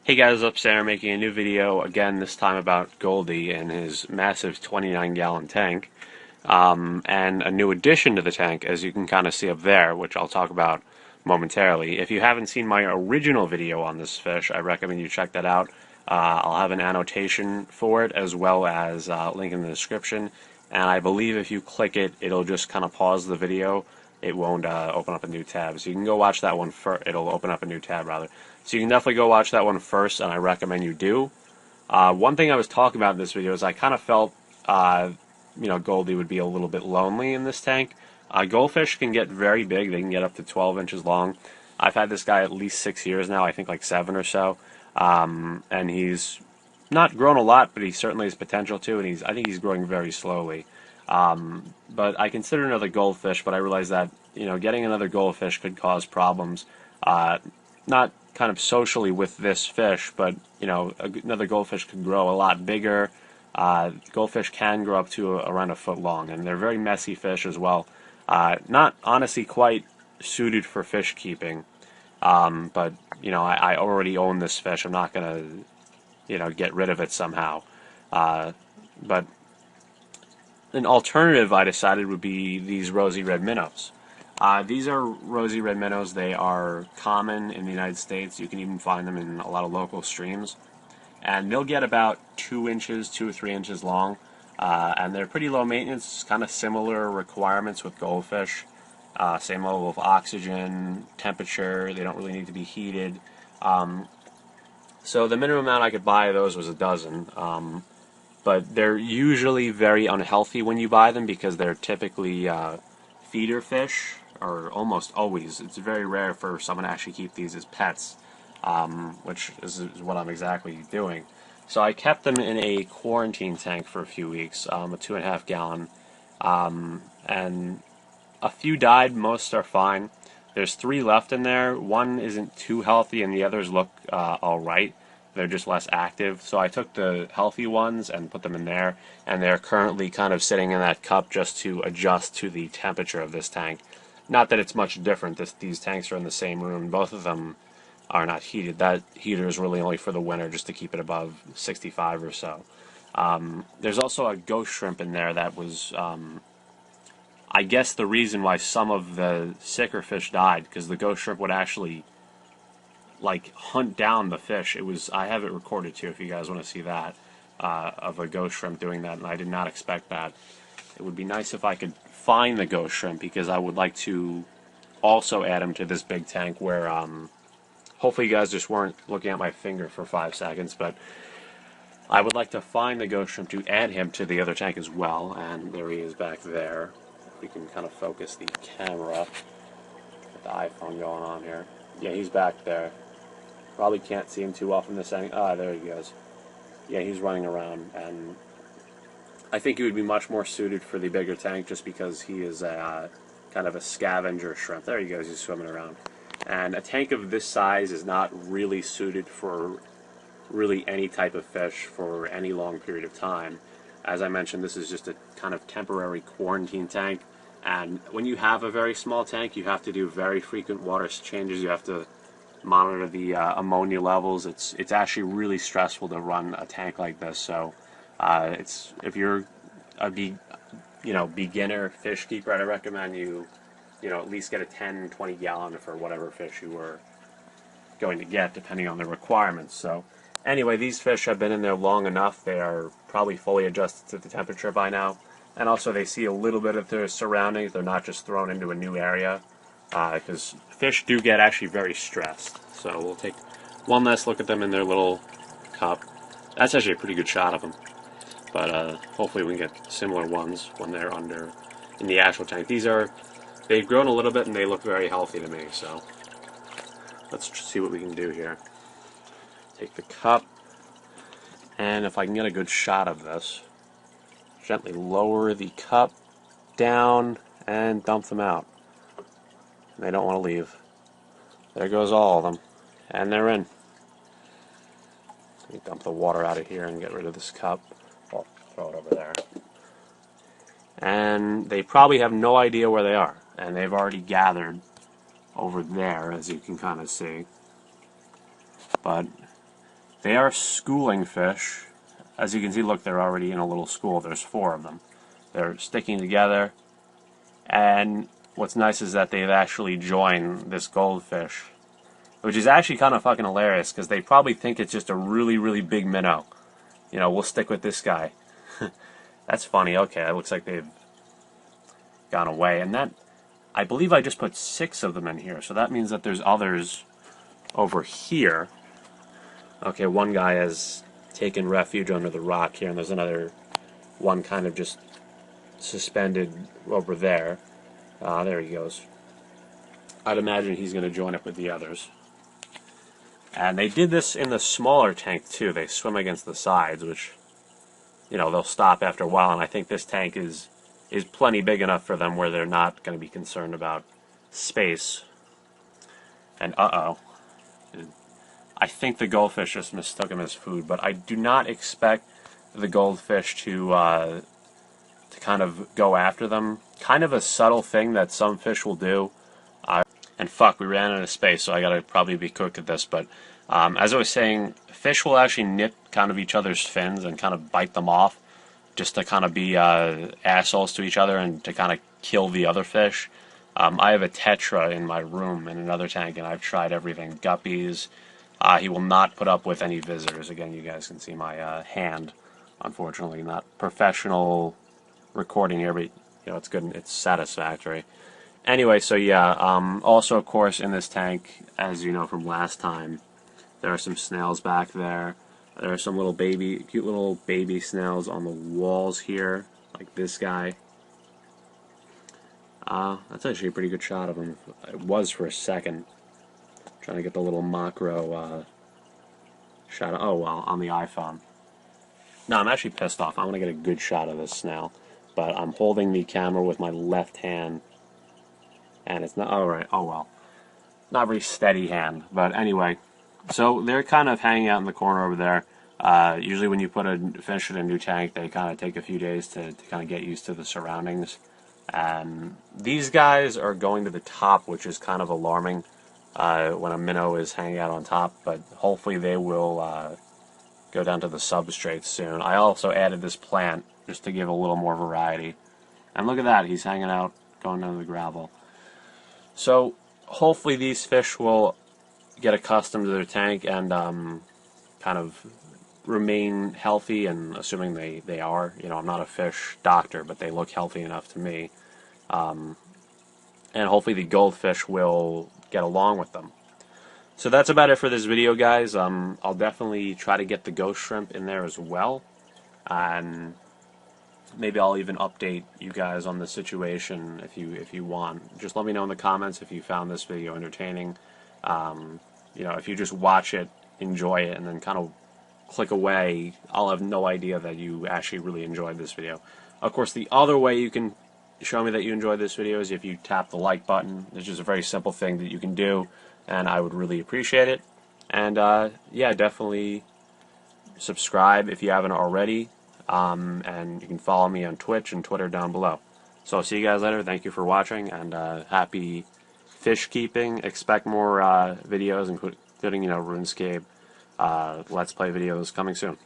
Hey guys, upstairs making a new video again, this time about Goldie and his massive 29-gallon tank. And a new addition to the tank, as you can kind of see up there, which I'll talk about momentarily. If you haven't seen my original video on this fish, I recommend you check that out. I'll have an annotation for it as well as a link in the description. And I believe if you click it, it'll just kind of pause the video. It won't open up a new tab. So you can go watch that one first. It'll open up a new tab, rather. So you can definitely go watch that one first, and I recommend you do. One thing I was talking about in this video is I kind of felt, Goldie would be a little bit lonely in this tank. Goldfish can get very big. They can get up to 12 inches long. I've had this guy at least 6 years now, I think like 7 or so. And he's not grown a lot, but he certainly has potential to, and I think he's growing very slowly. But I consider another goldfish, but I realize that, getting another goldfish could cause problems. Not kind of socially with this fish, but, another goldfish could grow a lot bigger. Goldfish can grow up to around a foot long, and they're very messy fish as well. Not honestly quite suited for fish keeping, but, I already own this fish. I'm not going to, get rid of it somehow. But an alternative I decided would be these Rosy Red Minnows. These are Rosy Red Minnows. They are common in the United States. You can even find them in a lot of local streams. And they'll get about 2 inches, 2 or 3 inches long. And they're pretty low maintenance, kind of similar requirements with goldfish. Same level of oxygen, temperature. They don't really need to be heated. So the minimum amount I could buy of those was a dozen. But they're usually very unhealthy when you buy them because they're typically feeder fish, or almost always. It's very rare for someone to actually keep these as pets, which is what I'm exactly doing. So I kept them in a quarantine tank for a few weeks, a 2.5 gallon, and a few died. Most are fine. There's 3 left in there. One isn't too healthy, and the others look all right. They're just less active. So I took the healthy ones and put them in there, and they're currently kind of sitting in that cup just to adjust to the temperature of this tank. Not that it's much different. These tanks are in the same room. Both of them are not heated. That heater is really only for the winter, just to keep it above 65 or so. There's also a ghost shrimp in there that was, I guess, the reason why some of the sicker fish died, because the ghost shrimp would actually hunt down the fish. I have it recorded too if you guys want to see that, of a ghost shrimp doing that, and I did not expect that. It would be nice if I could find the ghost shrimp, because I would like to also add him to this big tank where, hopefully you guys just weren't looking at my finger for 5 seconds, but I would like to find the ghost shrimp to add him to the other tank as well, and there he is back there. We can kind of focus the camera with the iPhone going on here. Yeah, he's back there. Probably can't see him too often this angle. Ah, there he goes. Yeah, he's running around, and I think he would be much more suited for the bigger tank just because he is a kind of a scavenger shrimp. There he goes, he's swimming around. And a tank of this size is not really suited for really any type of fish for any long period of time. As I mentioned, this is just a kind of temporary quarantine tank, and when you have a very small tank, you have to do very frequent water changes. You have to monitor the ammonia levels. It's actually really stressful to run a tank like this. So if you're a beginner fish keeper, I'd recommend you at least get a 10-20 gallon for whatever fish you were going to get, depending on the requirements. So anyway, these fish have been in there long enough. They are probably fully adjusted to the temperature by now, and also they see a little bit of their surroundings. They're not just thrown into a new area, because fish do get actually very stressed. So we'll take one last look at them in their little cup. That's actually a pretty good shot of them, but hopefully we can get similar ones when they're in the actual tank. They've grown a little bit and they look very healthy to me, so let's see what we can do here. Take the cup, and if I can get a good shot of this, gently lower the cup down and dump them out. They don't want to leave. There goes all of them. And they're in. Let me dump the water out of here and get rid of this cup. Well, throw it over there. And they probably have no idea where they are. And they've already gathered over there, as you can kind of see. But They are schooling fish. As you can see, look, they're already in a little school. There's 4 of them. They're sticking together. And what's nice is that they've actually joined this goldfish, which is actually kind of fucking hilarious because they probably think it's just a really, really big minnow. You know, we'll stick with this guy. That's funny. Okay, it looks like they've gone away. And that, I believe I just put 6 of them in here. So that means that there's others over here. Okay, one guy has taken refuge under the rock here, and there's another one kind of just suspended over there. There he goes. I'd imagine he's going to join up with the others. And they did this in the smaller tank too. They swim against the sides, which, you know, they'll stop after a while, and I think this tank is plenty big enough for them where they're not going to be concerned about space. And I think the goldfish just mistook him as food, but I do not expect the goldfish to kind of go after them. Kind of a subtle thing that some fish will do. And fuck, we ran out of space, so I gotta probably be quick at this, but as I was saying, fish will actually nip kind of each other's fins and kind of bite them off just to kind of be assholes to each other and to kind of kill the other fish. I have a tetra in my room in another tank, and I've tried everything. Guppies. He will not put up with any visitors. Again, you guys can see my hand. Unfortunately, not professional recording here, but you know, it's good. It's satisfactory. Anyway, so yeah. Also, of course, in this tank, as you know from last time, there are some snails back there. There are some cute little baby snails on the walls here, like this guy. That's actually a pretty good shot of him. It was for a second. Trying to get the little macro shot. Oh well, on the iPhone. No, I'm actually pissed off. I want to get a good shot of this snail, but I'm holding the camera with my left hand, and it's not. Oh right. Oh well. Not very steady hand, but anyway. So they're kind of hanging out in the corner over there. Usually, when you put a fish in a new tank, they kind of take a few days to kind of get used to the surroundings. And these guys are going to the top, which is kind of alarming. When a minnow is hanging out on top, but hopefully they will go down to the substrate soon. I also added this plant just to give a little more variety. And look at that, he's hanging out, going down to the gravel. So hopefully these fish will get accustomed to their tank and kind of remain healthy, and assuming they are. You know, I'm not a fish doctor, but they look healthy enough to me. And hopefully the goldfish will get along with them. So that's about it for this video, guys. I'll definitely try to get the ghost shrimp in there as well, and maybe I'll even update you guys on the situation if you want. Just let me know in the comments if you found this video entertaining. You know, if you just watch it, enjoy it, and then kind of click away, I'll have no idea that you actually really enjoyed this video. Of course, the other way you can show me that you enjoyed this video is if you tap the like button. It's just a very simple thing that you can do, and I would really appreciate it. And yeah, definitely subscribe if you haven't already, and you can follow me on Twitch and Twitter down below. So I'll see you guys later. Thank you for watching, and happy fish keeping. Expect more videos, including, you know, RuneScape Let's Play videos coming soon.